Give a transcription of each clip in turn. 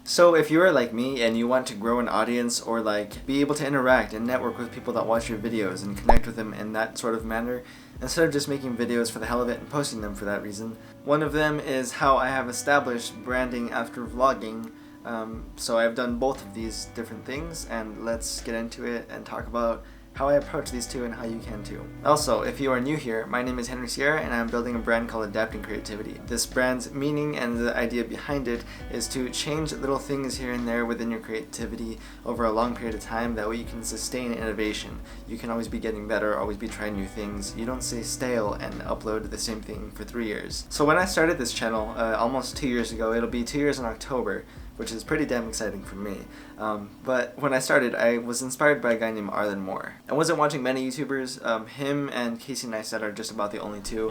So if you are like me and you want to grow an audience or like be able to interact and network with people that watch your videos and connect with them in that sort of manner, instead of just making videos for the hell of it and posting them for that reason, one of them is how I have established branding after vlogging. So I've done both of these different things, and let's get into it and talk about how I approach these two and how you can too. Also, if you are new here, my name is Henry Sierra and I'm building a brand called Adapting Creativity. This brand's meaning and the idea behind it is to change little things here and there within your creativity over a long period of time. That way you can sustain innovation. You can always be getting better, always be trying new things. You don't stay stale and upload the same thing for 3 years. So when I started this channel almost 2 years ago, it'll be 2 years in October, which is pretty damn exciting for me. But when I started, I was inspired by a guy named Arlen Moore. I wasn't watching many YouTubers. Him and Casey Neistat are just about the only two.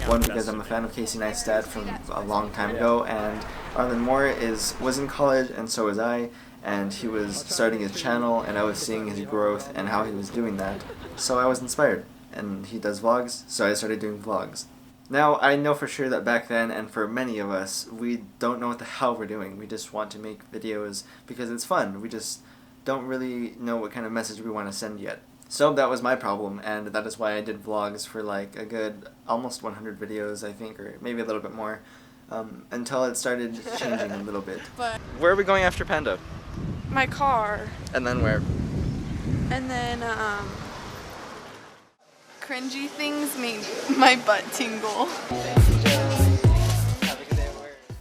One because I'm a fan of Casey Neistat from a long time ago, and Arlen Moore was in college, and so was I, and he was starting his channel, and I was seeing his growth and how he was doing that. So I was inspired, and he does vlogs, so I started doing vlogs. Now, I know for sure that back then, and for many of us, we don't know what the hell we're doing. We just want to make videos because it's fun. We just don't really know what kind of message we want to send yet. So that was my problem, and that is why I did vlogs for like a good almost 100 videos, I think, or maybe a little bit more, until it started changing a little bit. But where are we going after Panda? my car. And then where? And then, cringy things make my butt tingle.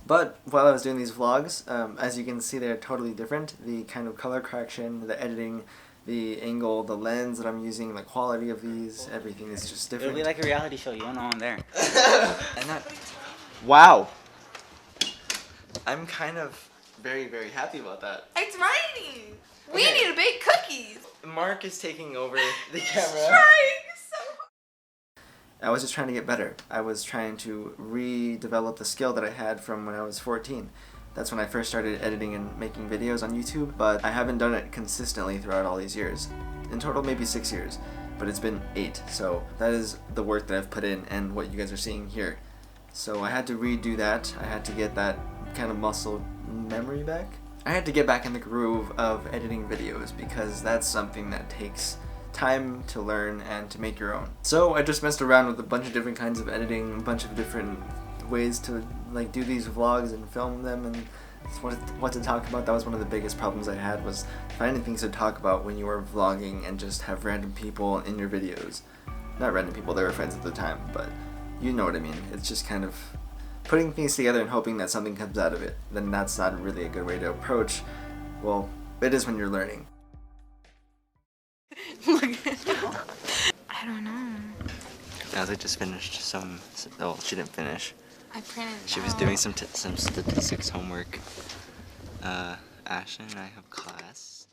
But while I was doing these vlogs, as you can see, they're totally different. The kind of color correction, the editing, the angle, the lens that I'm using, the quality of these, everything is just different. It'll be like a reality show. You don't know I'm there. And that, wow. I'm kind of very, very happy about that. It's raining. We Okay. need to bake cookies. Mark is taking over the camera. Trying so hard. I was just trying to get better. I was trying to redevelop the skill that I had from when I was 14. That's when I first started editing and making videos on YouTube, but I haven't done it consistently throughout all these years. In total, maybe 6 years, but it's been 8, so that is the work that I've put in and what you guys are seeing here. So I had to redo that. I had to get that kind of muscle memory back. I had to get back in the groove of editing videos because that's something that takes time to learn and to make your own. So I just messed around with a bunch of different kinds of editing, a bunch of different ways to like do these vlogs and film them and what to talk about. That was one of the biggest problems I had, was finding things to talk about when you were vlogging and just have random people in your videos. Not random people, they were friends at the time, but you know what I mean. It's just kind of putting things together and hoping that something comes out of it. Then that's not really a good way to approach. Well, it is when you're learning. I don't know. Alex just finished some. Oh, she didn't finish. I printed it She was out. doing some statistics homework. Ashley and I have class.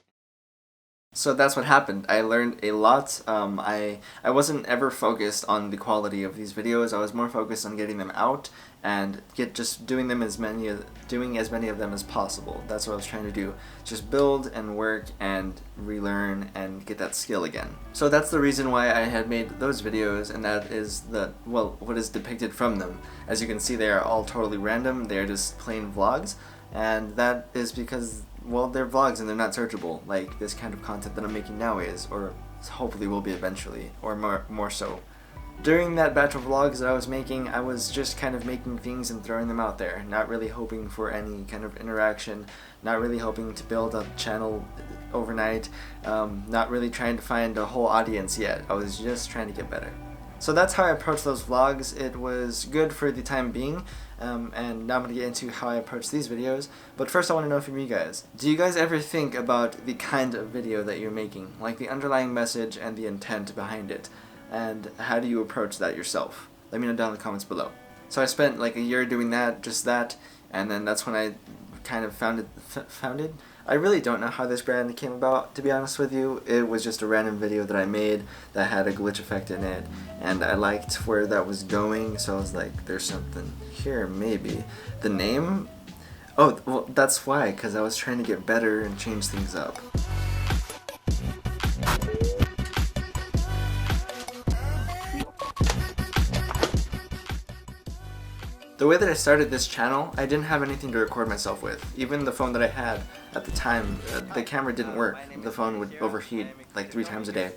So that's what happened. I learned a lot. I wasn't ever focused on the quality of these videos. I was more focused on getting them out and doing as many of them as possible. That's what I was trying to do. Just build and work and relearn and get that skill again. So that's the reason why I had made those videos, and that is what is depicted from them. As you can see, they are all totally random. They are just plain vlogs, and that is because, well, they're vlogs and they're not searchable like this kind of content that I'm making now is, or hopefully will be eventually, or more so. During that batch of vlogs that I was making, I was just kind of making things and throwing them out there, not really hoping for any kind of interaction, not really hoping to build a channel overnight, not really trying to find a whole audience yet. I was just trying to get better. So that's how I approached those vlogs. It was good for the time being, and now I'm going to get into how I approach these videos. But first I want to know from you guys, do you guys ever think about the kind of video that you're making? Like the underlying message and the intent behind it? And how do you approach that yourself? Let me know down in the comments below. So I spent like a year doing just that, and then that's when I kind of founded. I really don't know how this brand came about, to be honest with you. It was just a random video that I made that had a glitch effect in it, and I liked where that was going, so I was like, there's something here, maybe. The name? Oh, well, that's why, because I was trying to get better and change things up. The way that I started this channel, I didn't have anything to record myself with. Even the phone that I had at the time, the camera didn't work. The phone would overheat like 3 times a day.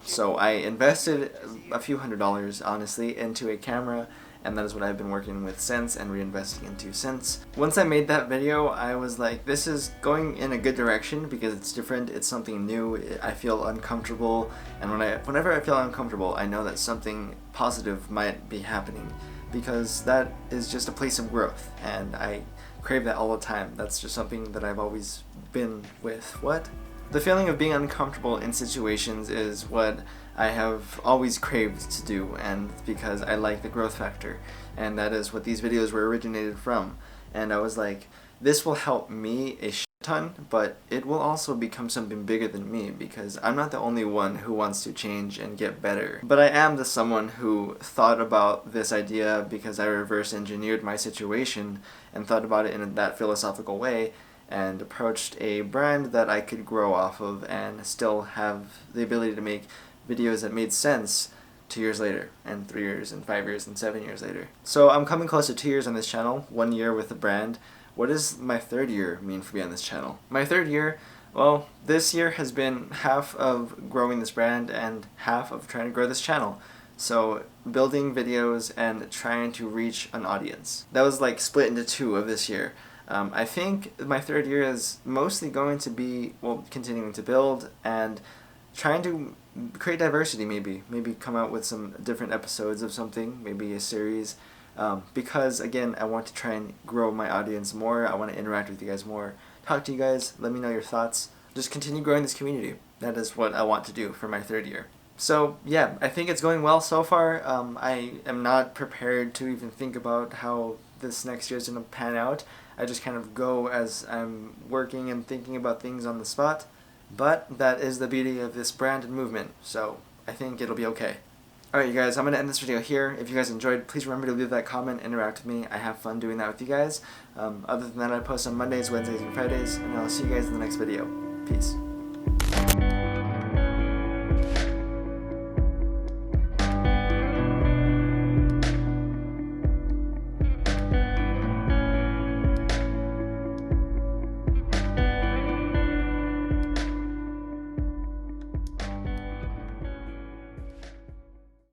So I invested a few $100s, honestly, into a camera, and that is what I've been working with since and reinvesting into since. Once I made that video, I was like, this is going in a good direction because it's different, it's something new, I feel uncomfortable, and whenever I feel uncomfortable, I know that something positive might be happening, because that is just a place of growth, and I crave that all the time. That's just something that I've always been with. What? The feeling of being uncomfortable in situations is what I have always craved to do, and because I like the growth factor, and that is what these videos were originated from. And I was like, this will help me a shit ton, but it will also become something bigger than me, because I'm not the only one who wants to change and get better. But I am the someone who thought about this idea because I reverse engineered my situation and thought about it in that philosophical way, and approached a brand that I could grow off of and still have the ability to make videos that made sense 2 years later, and 3 years, and 5 years, and 7 years later. So I'm coming close to 2 years on this channel, 1 year with the brand. What does my 3rd year mean for me on this channel? My 3rd year, well, this year has been half of growing this brand and half of trying to grow this channel. So building videos and trying to reach an audience. That was like split into 2 of this year. I think my 3rd year is mostly going to be, well, continuing to build and trying to create diversity, maybe come out with some different episodes of something, maybe a series, because again, I want to try and grow my audience more. I want to interact with you guys more, talk to you guys, let me know your thoughts, just continue growing this community. That is what I want to do for my 3rd year. So yeah, I think it's going well so far. I am not prepared to even think about how this next year is going to pan out. I just kind of go as I'm working and thinking about things on the spot. But that is the beauty of this brand and movement, so I think it'll be okay. Alright you guys, I'm going to end this video here. If you guys enjoyed, please remember to leave that comment, interact with me. I have fun doing that with you guys. Other than that, I post on Mondays, Wednesdays, and Fridays, and I'll see you guys in the next video. Peace.